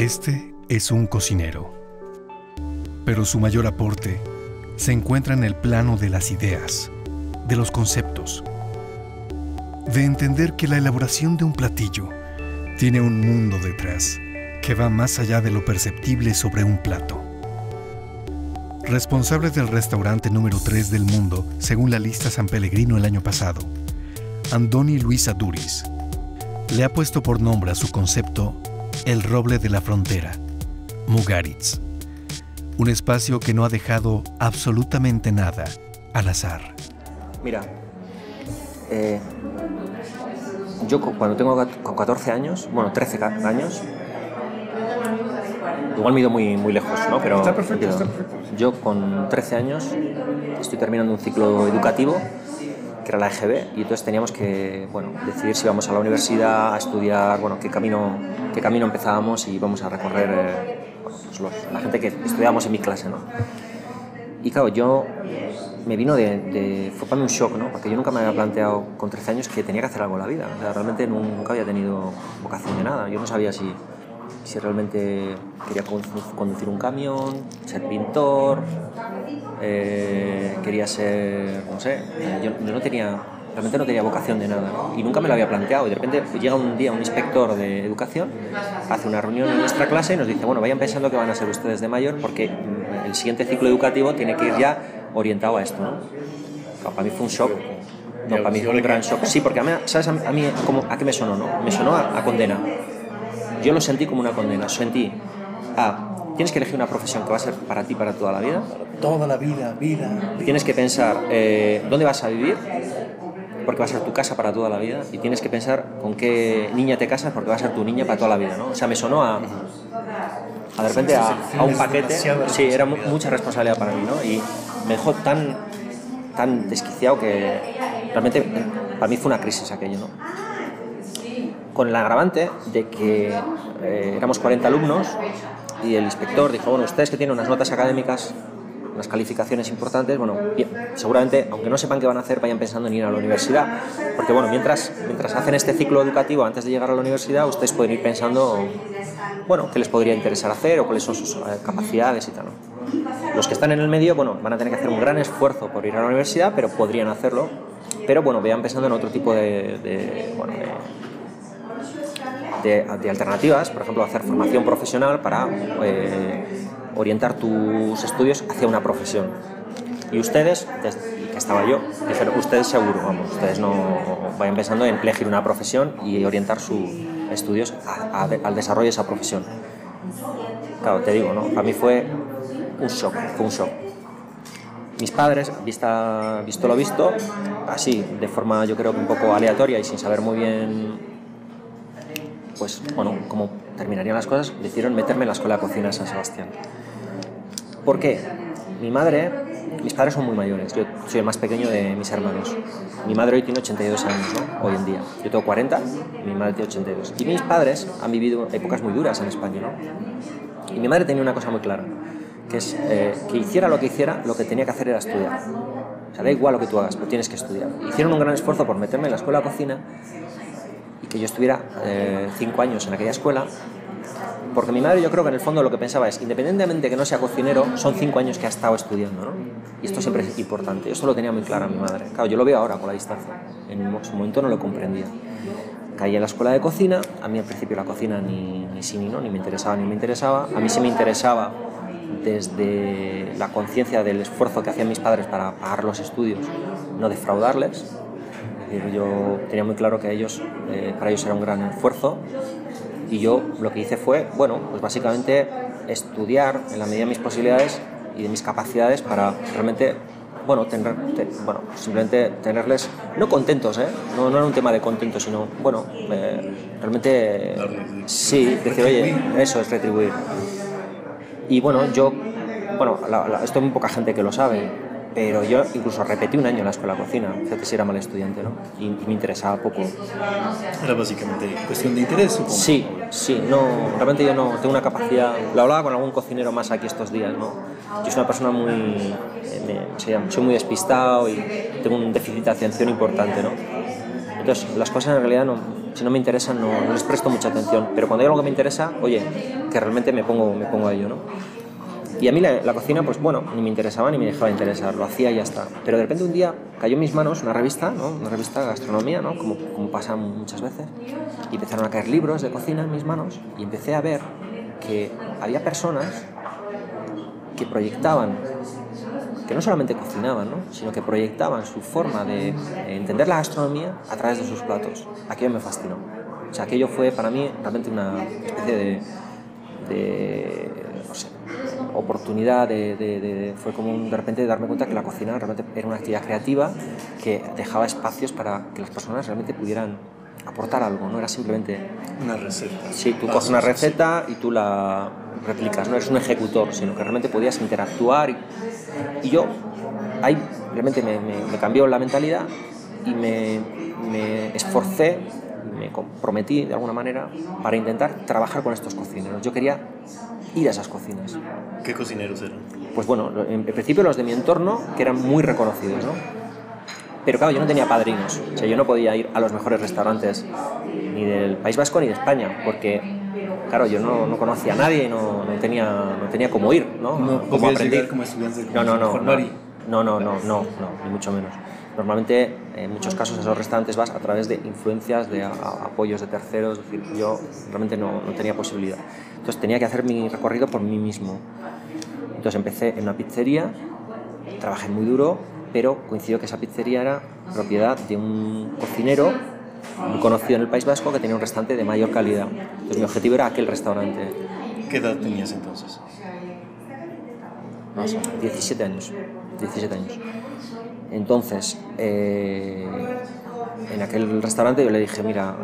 Este es un cocinero, pero su mayor aporte se encuentra en el plano de las ideas, de los conceptos, de entender que la elaboración de un platillo tiene un mundo detrás que va más allá de lo perceptible sobre un plato. Responsable del restaurante número 3 del mundo, según la lista San Pellegrino el año pasado, Andoni Luis Aduriz le ha puesto por nombre a su concepto El Roble de la Frontera, Mugaritz, un espacio que no ha dejado absolutamente nada al azar. Mira, yo cuando tengo 14 años, bueno, 13 años, igual me he ido muy lejos, ¿no? Pero está perfecto, está perfecto. Yo con 13 años estoy terminando un ciclo educativo que era la EGB, y entonces teníamos que, bueno, decidir si íbamos a la universidad a estudiar, bueno, qué camino empezábamos y íbamos a recorrer, bueno, pues la gente que estudiábamos en mi clase, ¿no? Y claro, yo me vino fue para mí un shock, ¿no? Porque yo nunca me había planteado con 13 años que tenía que hacer algo en la vida. O sea, realmente nunca había tenido vocación de nada. Yo no sabía si realmente quería conducir un camión, ser pintor, quería ser, no sé, yo realmente no tenía vocación de nada, ¿no? Y nunca me lo había planteado. Y de repente llega un día un inspector de educación, hace una reunión en nuestra clase y nos dice, bueno, vayan pensando que van a ser ustedes de mayor porque el siguiente ciclo educativo tiene que ir ya orientado a esto, ¿no? Claro, para mí fue un shock. No, para mí fue un gran shock. Sí, porque ¿sabes? A mí ¿a qué me sonó, no? Me sonó a condena. Yo lo sentí como una condena. Sentí, tienes que elegir una profesión que va a ser para ti para toda la vida. Toda la vida. Tienes que pensar dónde vas a vivir, porque va a ser tu casa para toda la vida. Y tienes que pensar con qué niña te casas, porque va a ser tu niña para toda la vida, ¿no? O sea, me sonó de repente a un paquete. Sí, era mucha responsabilidad para mí, ¿no? Y me dejó tan desquiciado que realmente para mí fue una crisis aquello, ¿no? Con el agravante de que éramos 40 alumnos y el inspector dijo, bueno, ustedes que tienen unas notas académicas, unas calificaciones importantes, bueno, bien, seguramente, aunque no sepan qué van a hacer, vayan pensando en ir a la universidad, porque bueno, mientras hacen este ciclo educativo antes de llegar a la universidad, ustedes pueden ir pensando, bueno, qué les podría interesar hacer o cuáles son sus capacidades y tal, ¿no? Los que están en el medio, bueno, van a tener que hacer un gran esfuerzo por ir a la universidad, pero podrían hacerlo, pero bueno, vayan pensando en otro tipo de alternativas, por ejemplo, hacer formación profesional para orientar tus estudios hacia una profesión. Y ustedes, que estaba yo, dijeron, ustedes seguro, vamos, ustedes no vayan pensando en elegir una profesión y orientar sus estudios al desarrollo de esa profesión. Claro, te digo, ¿no? Para mí fue un shock. Mis padres, visto lo visto, así, de forma yo creo que un poco aleatoria y sin saber muy bien, pues bueno, cómo terminarían las cosas, decidieron meterme en la escuela de cocina de San Sebastián. ¿Por qué? Mis padres son muy mayores, yo soy el más pequeño de mis hermanos. Mi madre hoy tiene 82 años, ¿no? Hoy en día. Yo tengo 40, mi madre tiene 82. Y mis padres han vivido épocas muy duras en España, ¿no? Y mi madre tenía una cosa muy clara, que es que hiciera, lo que tenía que hacer era estudiar. O sea, da igual lo que tú hagas, pero tienes que estudiar. Hicieron un gran esfuerzo por meterme en la escuela de cocina y que yo estuviera 5 años en aquella escuela, porque mi madre, yo creo que en el fondo lo que pensaba es, independientemente de que no sea cocinero, son 5 años que ha estado estudiando, ¿no? Y esto siempre es importante. Yo eso lo tenía muy claro a mi madre. Claro, yo lo veo ahora con la distancia. En su momento no lo comprendía. Caí en la escuela de cocina. A mí al principio la cocina ni sí ni no, ni me interesaba. A mí sí me interesaba desde la conciencia del esfuerzo que hacían mis padres para pagar los estudios, no defraudarles. Es decir, yo tenía muy claro que para ellos era un gran esfuerzo. Y yo lo que hice fue, bueno, pues básicamente estudiar en la medida de mis posibilidades y de mis capacidades para realmente, bueno, simplemente tenerles, no contentos, no era un tema de contentos, sino, bueno, realmente, sí, decir, oye, eso es retribuir. Y bueno, esto hay muy poca gente que lo sabe, pero yo incluso repetí un año en la escuela de cocina, fíjate si era mal estudiante, ¿no? Y me interesaba poco. Era básicamente cuestión de interés, supongo. Sí, no, realmente yo no tengo una capacidad, lo hablaba con algún cocinero más aquí estos días, ¿no? Yo soy una persona soy muy despistado y tengo un déficit de atención importante, ¿no? Entonces, las cosas en realidad si no me interesa no les presto mucha atención, pero cuando hay algo que me interesa, oye, que realmente me pongo a ello, ¿no? Y a mí la cocina, pues bueno, ni me interesaba ni me dejaba de interesar, lo hacía y ya está. Pero de repente un día cayó en mis manos una revista, ¿no? Una revista de gastronomía, ¿no? Como pasa muchas veces, y empezaron a caer libros de cocina en mis manos y empecé a ver que había personas que proyectaban, que no solamente cocinaban, ¿no? Sino que proyectaban su forma de entender la gastronomía a través de sus platos. Aquello me fascinó. O sea, aquello fue para mí realmente una especie de no sé, oportunidad, fue como de repente darme cuenta que la cocina realmente era una actividad creativa que dejaba espacios para que las personas realmente pudieran aportar algo, no era simplemente una receta. Sí, tú coges una receta y tú la replicas, no eres un ejecutor, sino que realmente podías interactuar y yo ahí realmente me cambió la mentalidad y me esforcé, me comprometí de alguna manera para intentar trabajar con estos cocineros. Yo quería ir a esas cocinas. ¿Qué cocineros eran? Pues bueno, en principio los de mi entorno, que eran muy reconocidos, ¿no? Pero claro, yo no tenía padrinos, o sea, yo no podía ir a los mejores restaurantes ni del País Vasco ni de España, porque claro, yo no conocía a nadie y no tenía cómo ir, ¿no? No cómo podías aprender. llegar como estudiante No, ni mucho menos. Normalmente, en muchos casos, a esos restaurantes vas a través de influencias, de apoyos de terceros, es decir, yo realmente no tenía posibilidad. Entonces tenía que hacer mi recorrido por mí mismo. Entonces empecé en una pizzería, trabajé muy duro, pero coincidió que esa pizzería era propiedad de un cocinero muy conocido en el País Vasco que tenía un restaurante de mayor calidad. Entonces mi objetivo era aquel restaurante. ¿Qué edad tenías entonces? No sé, 17 años. Entonces, en aquel restaurante yo le dije, mira,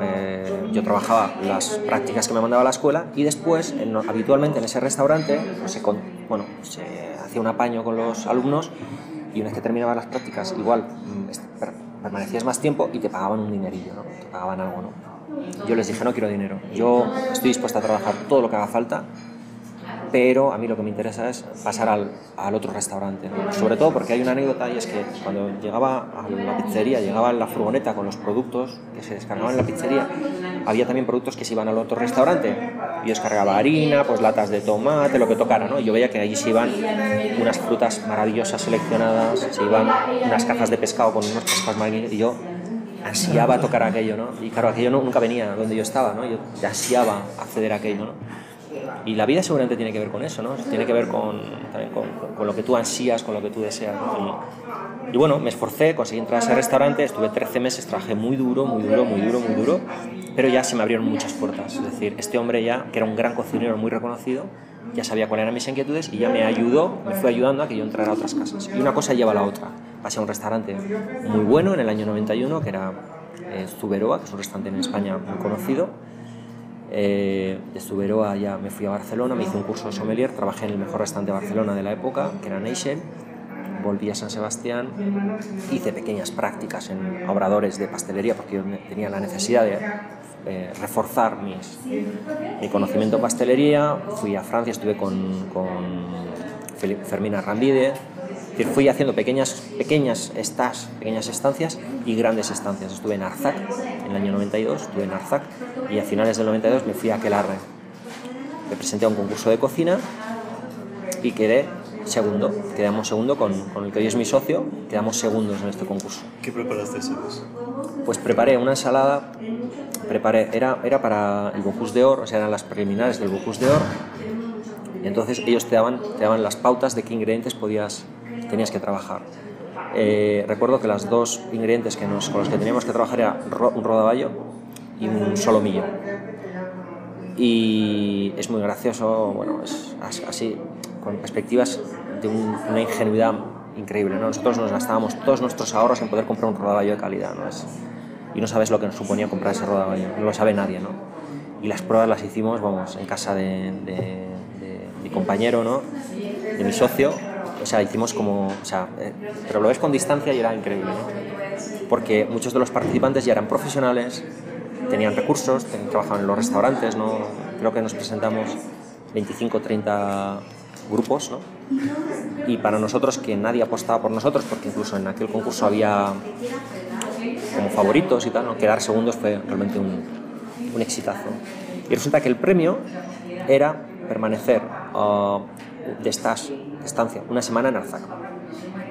yo trabajaba las prácticas que me mandaba la escuela y después, habitualmente en ese restaurante, se hacía un apaño con los alumnos y una vez que terminabas las prácticas, igual permanecías más tiempo y te pagaban un dinerillo, ¿no? Te pagaban algo, ¿no? Yo les dije, no quiero dinero, yo estoy dispuesta a trabajar todo lo que haga falta, pero a mí lo que me interesa es pasar al otro restaurante, ¿no? Sobre todo porque hay una anécdota y es que cuando llegaba a la pizzería, llegaba en la furgoneta con los productos que se descargaban en la pizzería, había también productos que se iban al otro restaurante. Yo descargaba harina, pues latas de tomate, lo que tocara, ¿no? Y yo veía que allí se iban unas frutas maravillosas seleccionadas, se iban unas cajas de pescado con unos pescados marinos y yo ansiaba tocar aquello, ¿no? Y claro, aquello nunca venía donde yo estaba, ¿no? Yo ansiaba acceder a aquello, ¿no? Y la vida seguramente tiene que ver con eso, ¿no? Tiene que ver también con lo que tú ansías, con lo que tú deseas, ¿no? Y bueno, me esforcé, conseguí entrar a ese restaurante, estuve 13 meses, trabajé muy duro, pero ya se me abrieron muchas puertas. Es decir, este hombre ya, que era un gran cocinero muy reconocido, ya sabía cuáles eran mis inquietudes y ya me fue ayudando a que yo entrara a otras casas. Y una cosa lleva a la otra. Pasé a un restaurante muy bueno en el año 91, que era Zuberoa, que es un restaurante en España muy conocido. De Zuberoa ya me fui a Barcelona, me hice un curso de sommelier, trabajé en el mejor restaurante de Barcelona de la época, que era Neixen, volví a San Sebastián, hice pequeñas prácticas en obradores de pastelería porque yo tenía la necesidad de reforzar mi conocimiento en pastelería. Fui a Francia, estuve con Fermín Arrambide. Fui haciendo pequeñas estancias y grandes estancias. Estuve en Arzac en el año 92, y a finales del 92 me fui a Aquelarre. Me presenté a un concurso de cocina y quedamos segundo con el que hoy es mi socio, quedamos segundos en este concurso. ¿Qué preparaste esa vez? Pues preparé una ensalada, era para el Bocuse d'Or, o sea, eran las preliminares del Bocuse d'Or, y entonces ellos te daban las pautas de qué ingredientes tenías que trabajar. Recuerdo que los dos ingredientes con los que teníamos que trabajar era un rodaballo y un solomillo. Y es muy gracioso, bueno, es así, con perspectivas de una ingenuidad increíble, ¿no? Nosotros nos gastábamos todos nuestros ahorros en poder comprar un rodaballo de calidad, ¿no? Y no sabes lo que nos suponía comprar ese rodaballo, no lo sabe nadie, ¿no? Y las pruebas las hicimos, en casa de mi compañero, ¿no? De mi socio. O sea, hicimos pero lo ves con distancia y era increíble, ¿no? Porque muchos de los participantes ya eran profesionales, tenían recursos, trabajaban en los restaurantes, ¿no? Creo que nos presentamos 25 30 grupos, ¿no? Y para nosotros, que nadie apostaba por nosotros, porque incluso en aquel concurso había como favoritos y tal, ¿no? Quedar segundos fue realmente un exitazo. Y resulta que el premio era permanecer de estancia una semana en Arzac.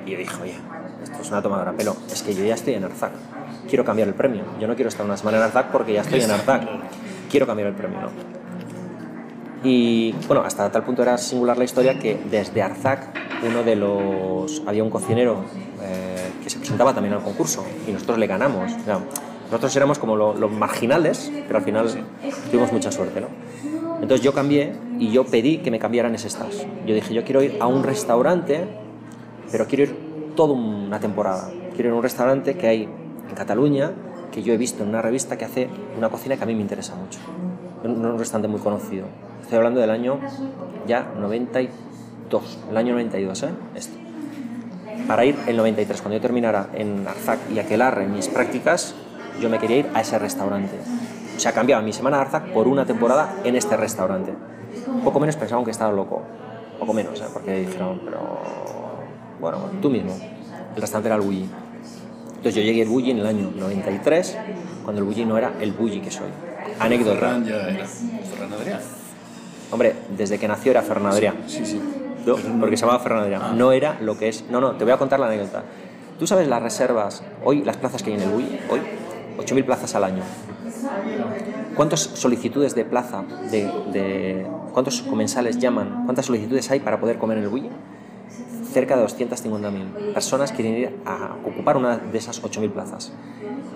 Y yo dije, oye, esto es una tomadora de pelo, es que yo ya estoy en Arzac, quiero cambiar el premio, yo no quiero estar una semana en Arzac porque ya estoy en Arzac, quiero cambiar el premio, ¿no? Y bueno, hasta tal punto era singular la historia que desde Arzac había un cocinero que se presentaba también al concurso y nosotros le ganamos. O sea, nosotros éramos como los marginales, pero al final tuvimos mucha suerte, ¿no? Entonces yo cambié y yo pedí que me cambiaran ese stage. Yo dije, yo quiero ir a un restaurante, pero quiero ir toda una temporada. Quiero ir a un restaurante que hay en Cataluña, que yo he visto en una revista que hace una cocina que a mí me interesa mucho. Un restaurante muy conocido. Estoy hablando del año ya 92, el año 92, Para ir el 93, cuando yo terminara en Arzac y Aquelarre mis prácticas, yo me quería ir a ese restaurante. O sea, cambiaba mi semana de Arzac por una temporada en este restaurante. Un poco menos pensaban que estaba loco, un poco menos, porque dijeron, pero bueno, tú mismo. El restaurante era el Bulli. Entonces yo llegué al Bulli en el año 93, cuando el Bulli no era el Bulli que soy. Anécdota. Ferran ya era Ferran Adrià. Hombre, desde que nació era Ferran Adrià. Sí. ¿No? Porque se llamaba Ferran Adrià. No era lo que es. No, te voy a contar la anécdota. ¿Tú sabes las reservas, hoy, las plazas que hay en el Bulli? Hoy, 8.000 plazas al año. ¿Cuántas solicitudes de plaza, cuántos comensales llaman, cuántas solicitudes hay para poder comer en el Bulli? Cerca de 250.000 personas quieren ir a ocupar una de esas 8.000 plazas.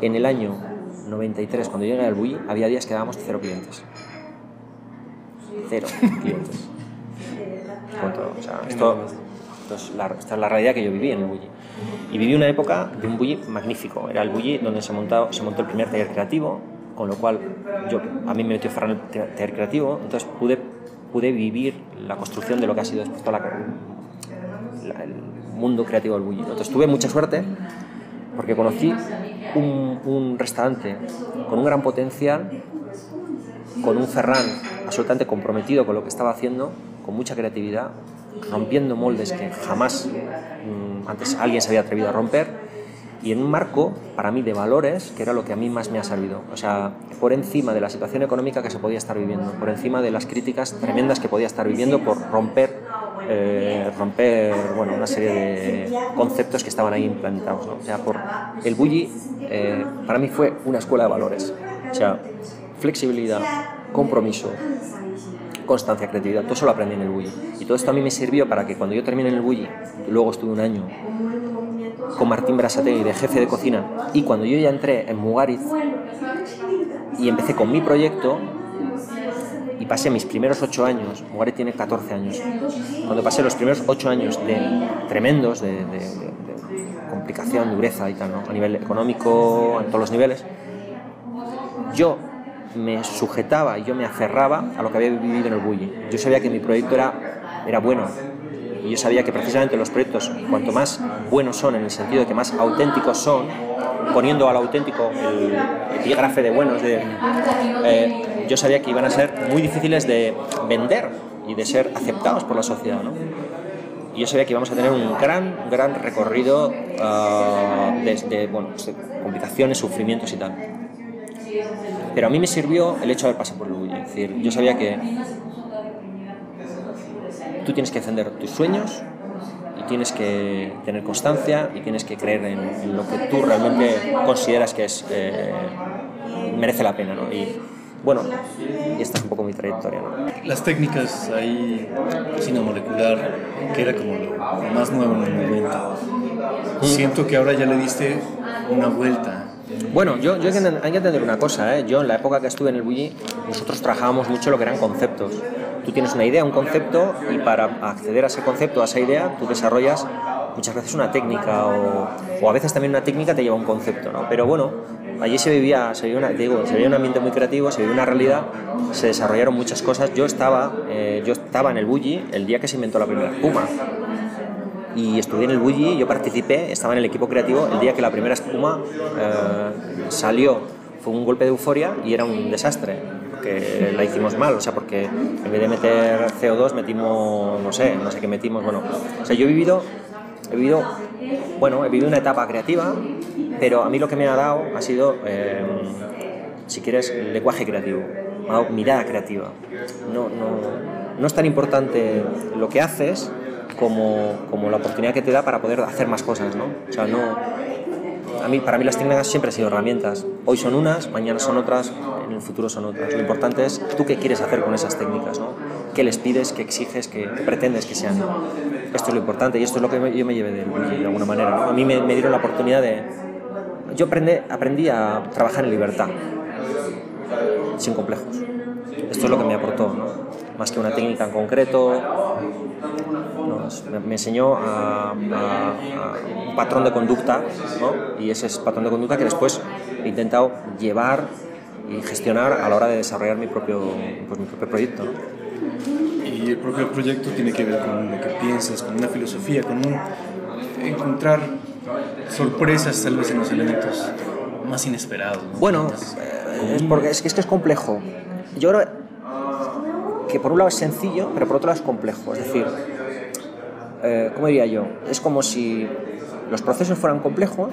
En el año 93, cuando llegué al Bulli, había días que dábamos 0 clientes. 0 clientes. O sea, esta es la realidad que yo viví en el Bulli. Y viví una época de un Bulli magnífico. Era el Bulli donde se montó el primer taller creativo, con lo cual a mí me metió Ferran en el taller creativo, entonces pude vivir la construcción de lo que ha sido después toda el mundo creativo del Bulli. Entonces tuve mucha suerte porque conocí un restaurante con un gran potencial, con un Ferran absolutamente comprometido con lo que estaba haciendo, con mucha creatividad, rompiendo moldes que jamás antes alguien se había atrevido a romper, y en un marco, para mí, de valores, que era lo que a mí más me ha servido. O sea, por encima de la situación económica que se podía estar viviendo, por encima de las críticas tremendas que podía estar viviendo por romper una serie de conceptos que estaban ahí implantados, ¿no? O sea, el Bulli para mí fue una escuela de valores. O sea, flexibilidad, compromiso, constancia, creatividad, todo eso lo aprendí en el Bulli. Y todo esto a mí me sirvió para que cuando yo terminé en el Bulli, luego estuve un año con Martín Berasategui de jefe de cocina, y cuando yo ya entré en Mugaritz y empecé con mi proyecto y pasé mis primeros 8 años, Mugaritz tiene 14 años, cuando pasé los primeros 8 años tremendos de complicación, dureza y tal, ¿no? A nivel económico, en todos los niveles, yo me sujetaba y yo me aferraba a lo que había vivido en el Bulli. Yo sabía que mi proyecto era bueno. Y yo sabía que precisamente los proyectos, cuanto más buenos son, en el sentido de que más auténticos son, poniendo al auténtico el epígrafe de buenos, yo sabía que iban a ser muy difíciles de vender y de ser aceptados por la sociedad, ¿no? Y yo sabía que íbamos a tener un gran recorrido de complicaciones, sufrimientos y tal. Pero a mí me sirvió el hecho de haber pasado por el Bulli. Es decir, yo sabía que tú tienes que defender tus sueños y tienes que tener constancia y tienes que creer en lo que tú realmente consideras que merece la pena, ¿no? Y bueno, esta es un poco mi trayectoria, ¿no? Las técnicas ahí, cocina molecular, que era como lo más nuevo en el momento. Siento que ahora ya le diste una vuelta. Bueno, hay que entender una cosa, ¿eh? Yo en la época que estuve en el Bulli, nosotros trabajábamos mucho lo que eran conceptos. Tú tienes una idea, un concepto, y para acceder a ese concepto, a esa idea, tú desarrollas muchas veces una técnica, o a veces también una técnica te lleva a un concepto, ¿no? Pero bueno, allí se vivía un ambiente muy creativo, se vivía una realidad, se desarrollaron muchas cosas. Yo estaba en el Bulli el día que se inventó la primera espuma. Y estudié en el Bulli, yo participé, estaba en el equipo creativo el día que la primera espuma salió. Fue un golpe de euforia y era un desastre, porque la hicimos mal, o sea, porque en vez de meter CO2 metimos, no sé qué metimos, bueno. O sea, yo he vivido una etapa creativa, pero a mí lo que me ha dado ha sido si quieres, lenguaje creativo, mirada creativa. No es tan importante lo que haces como la oportunidad que te da para poder hacer más cosas, ¿no? O sea, para mí las técnicas siempre han sido herramientas. Hoy son unas, mañana son otras, en el futuro son otras. Lo importante es tú qué quieres hacer con esas técnicas, ¿no? ¿Qué les pides, qué exiges, qué pretendes que sean? Esto es lo importante y esto es lo que yo me llevé de alguna manera, ¿no? A mí me dieron la oportunidad de... Yo aprendí a trabajar en libertad, sin complejos. Esto es lo que me aportó, ¿no? Más que una técnica en concreto, me enseñó a un patrón de conducta, ¿no? Y ese es patrón de conducta que después he intentado llevar y gestionar a la hora de desarrollar mi propio proyecto, ¿no? Y el propio proyecto tiene que ver con lo que piensas, con una filosofía, con encontrar sorpresas tal vez en los elementos más inesperados, ¿no? Bueno, es que es complejo. Yo creo que por un lado es sencillo, pero por otro lado es complejo. Es decir, ¿cómo diría yo? Es como si los procesos fueran complejos,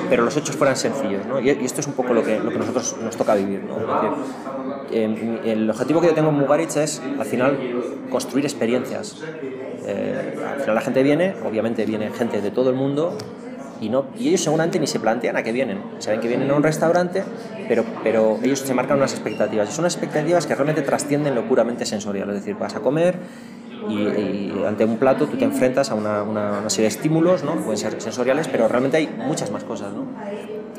pero los hechos fueran sencillos, ¿no? Y esto es un poco lo que nosotros nos toca vivir, ¿no? Es decir, el objetivo que yo tengo en Mugaritz es, al final, construir experiencias. Al final la gente obviamente viene gente de todo el mundo, y ellos seguramente ni se plantean a qué vienen. Saben que vienen a un restaurante, pero ellos se marcan unas expectativas. Y son expectativas que realmente trascienden lo puramente sensorial. Es decir, vas a comer y ante un plato tú te enfrentas a una serie de estímulos, ¿no? Pueden ser sensoriales, pero realmente hay muchas más cosas, ¿no?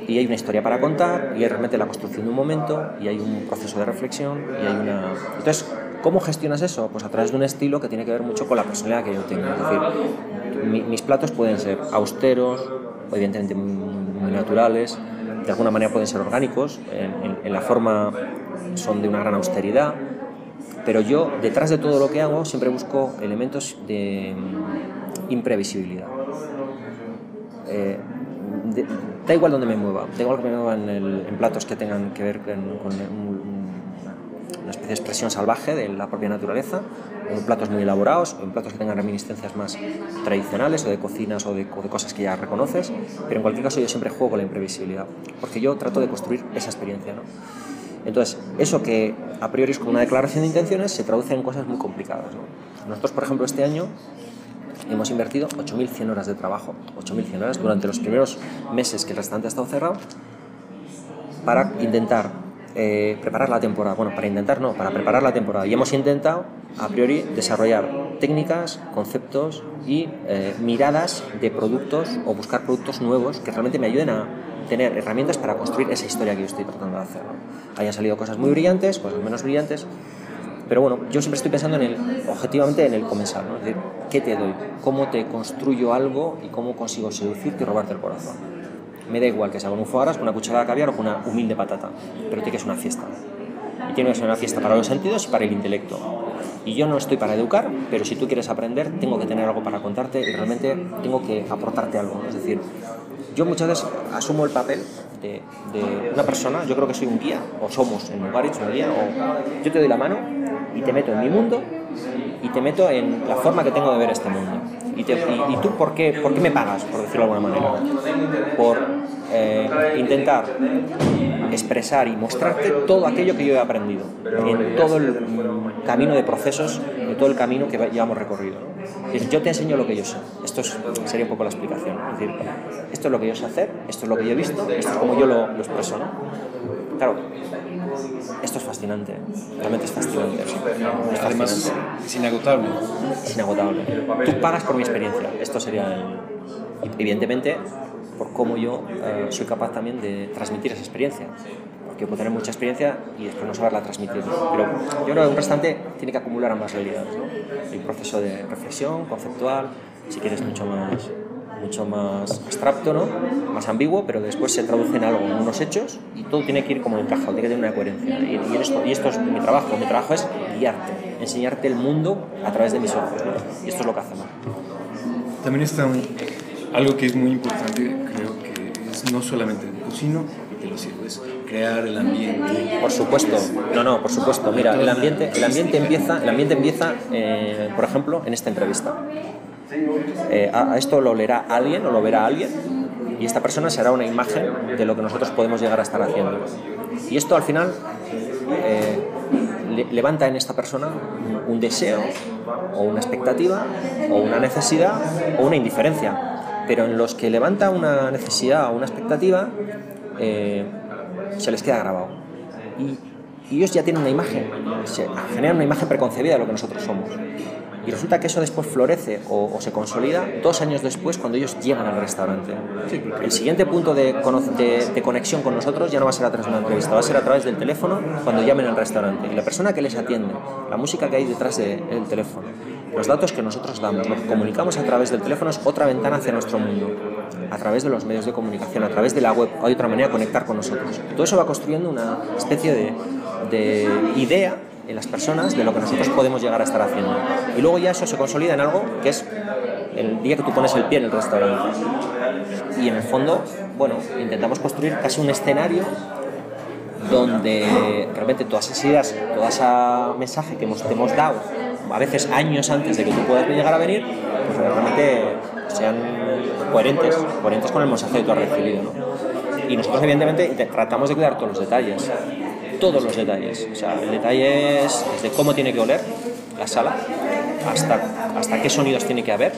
Y hay una historia para contar, y hay realmente la construcción de un momento, y hay un proceso de reflexión, y hay una... Entonces, ¿cómo gestionas eso? Pues a través de un estilo que tiene que ver mucho con la personalidad que yo tengo. Es decir, mis platos pueden ser austeros, evidentemente muy naturales, de alguna manera pueden ser orgánicos, en la forma son de una gran austeridad, pero yo, detrás de todo lo que hago, siempre busco elementos de imprevisibilidad. Da igual donde me mueva, da igual que me mueva en platos que tengan que ver con una especie de expresión salvaje de la propia naturaleza, o en platos muy elaborados, o en platos que tengan reminiscencias más tradicionales, o de cocinas, o de cosas que ya reconoces, pero en cualquier caso yo siempre juego con la imprevisibilidad, porque yo trato de construir esa experiencia, ¿no? Entonces, eso que a priori es como una declaración de intenciones se traduce en cosas muy complicadas, ¿no? Nosotros, por ejemplo, este año hemos invertido 8.100 horas de trabajo, 8.100 horas durante los primeros meses que el restaurante ha estado cerrado, para intentar preparar la temporada. Bueno, para preparar la temporada. Y hemos intentado, a priori, desarrollar técnicas, conceptos y miradas de productos, o buscar productos nuevos que realmente me ayuden a tener herramientas para construir esa historia que yo estoy tratando de hacer, ¿no? Hayan salido cosas muy brillantes, cosas menos brillantes, pero bueno, yo siempre estoy pensando objetivamente en el comensal, ¿no? Es decir, ¿qué te doy? ¿Cómo te construyo algo y cómo consigo seducirte y robarte el corazón? Me da igual que sea con un foie gras, con una cucharada de caviar o con una humilde patata, pero tiene que ser una fiesta. Y tiene que ser una fiesta para los sentidos y para el intelecto. Y yo no estoy para educar, pero si tú quieres aprender, tengo que tener algo para contarte y realmente tengo que aportarte algo, ¿no? Es decir, yo muchas veces asumo el papel de una persona, yo creo que soy un guía, o somos en Mugaritz un guía, o yo te doy la mano y te meto en mi mundo y te meto en la forma que tengo de ver este mundo. Y tú, ¿por qué me pagas, por decirlo de alguna manera? Por intentar expresar y mostrarte todo aquello que yo he aprendido en todo el camino de procesos, en todo el camino que llevamos recorrido, ¿no? Yo te enseño lo que yo sé. Esto sería un poco la explicación, ¿no? Es decir, esto es lo que yo sé hacer, esto es lo que yo he visto, esto es como yo lo expreso, ¿no? Claro, esto es fascinante, realmente es fascinante. Además, es inagotable. Es inagotable. Tú pagas por mi experiencia. Esto sería evidentemente por cómo yo soy capaz también de transmitir esa experiencia. Porque puedo tener mucha experiencia y después no saberla transmitir. Pero yo creo que un restaurante tiene que acumular ambas realidades, ¿no? Hay un proceso de reflexión conceptual, si quieres mucho más abstracto, ¿no? Más ambiguo, pero después se traduce en algo, en unos hechos, y todo tiene que ir como encajado, tiene que tener una coherencia. Y esto es mi trabajo. Mi trabajo es guiarte, enseñarte el mundo a través de mis ojos, ¿no? Y esto es lo que hacemos. También está algo que es muy importante, creo que es no solamente el cocino y te lo sirvo, es crear el ambiente. Por supuesto, por supuesto. Mira, el ambiente empieza, por ejemplo, en esta entrevista. A esto lo leerá alguien o lo verá alguien y esta persona será una imagen de lo que nosotros podemos llegar a estar haciendo. Y esto al final levanta en esta persona un deseo o una expectativa o una necesidad o una indiferencia, pero en los que levanta una necesidad o una expectativa se les queda grabado y ellos ya tienen una imagen, se generan una imagen preconcebida de lo que nosotros somos. Y resulta que eso después florece o se consolida 2 años después cuando ellos llegan al restaurante. El siguiente punto de conexión con nosotros ya no va a ser a través de una entrevista, va a ser a través del teléfono cuando llamen al restaurante. Y la persona que les atiende, la música que hay detrás del teléfono, los datos que nosotros damos, lo que comunicamos a través del teléfono es otra ventana hacia nuestro mundo. A través de los medios de comunicación, a través de la web, hay otra manera de conectar con nosotros. Todo eso va construyendo una especie de idea en las personas de lo que nosotros podemos llegar a estar haciendo. Y luego ya eso se consolida en algo que es el día que tú pones el pie en el restaurante. Y en el fondo, bueno, intentamos construir casi un escenario donde realmente todas esas ideas, todo ese mensaje que te hemos dado, a veces años antes de que tú puedas llegar a venir, pues realmente sean coherentes con el mensaje que tú has recibido, ¿no? Y nosotros evidentemente tratamos de cuidar todos los detalles. Todos los detalles, o sea, el detalle es desde cómo tiene que oler la sala, hasta qué sonidos tiene que haber,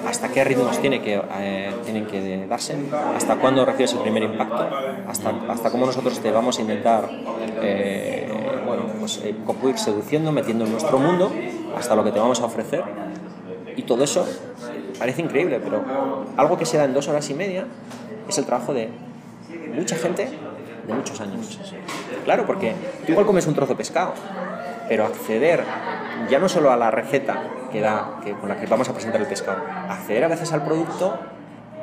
hasta qué ritmos tienen que darse, hasta cuándo recibes el primer impacto, hasta cómo nosotros te vamos a intentar ir seduciendo, metiendo en nuestro mundo, hasta lo que te vamos a ofrecer. Y todo eso parece increíble, pero algo que se da en 2 horas y media es el trabajo de mucha gente de muchos años. Claro, porque tú igual comes un trozo de pescado, pero acceder ya no solo a la receta con la que vamos a presentar el pescado, acceder a veces al producto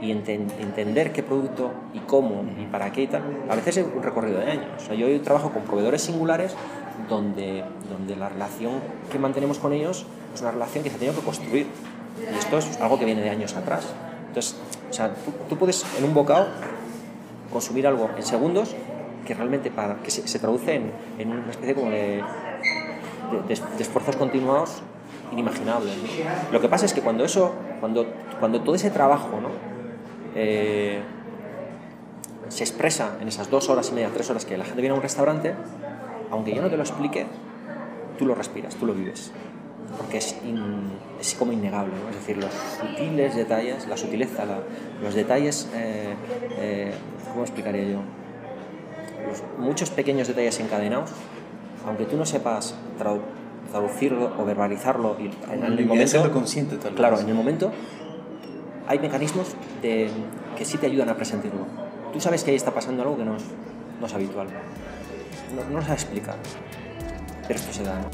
y entender qué producto y cómo y para qué y tal, a veces es un recorrido de años. O sea, yo trabajo con proveedores singulares donde la relación que mantenemos con ellos es una relación que se ha tenido que construir, y esto es algo que viene de años atrás. Entonces, o sea, tú puedes en un bocado consumir algo en segundos que realmente que se traduce en una especie como de esfuerzos continuados inimaginables, ¿no? Lo que pasa es que cuando todo ese trabajo, ¿no? Se expresa en esas 2 horas y media, 3 horas que la gente viene a un restaurante, aunque yo no te lo explique, tú lo respiras, tú lo vives, porque es como innegable, ¿no? Es decir, los sutiles detalles, la sutileza, los detalles, ¿cómo explicaría yo? Muchos pequeños detalles encadenados, aunque tú no sepas traducirlo o verbalizarlo, y en el momento, consciente, tal claro, vez. en el momento hay mecanismos que sí te ayudan a presentirlo. Tú sabes que ahí está pasando algo que no es habitual, no lo sabes explicar, pero esto se da, ¿no?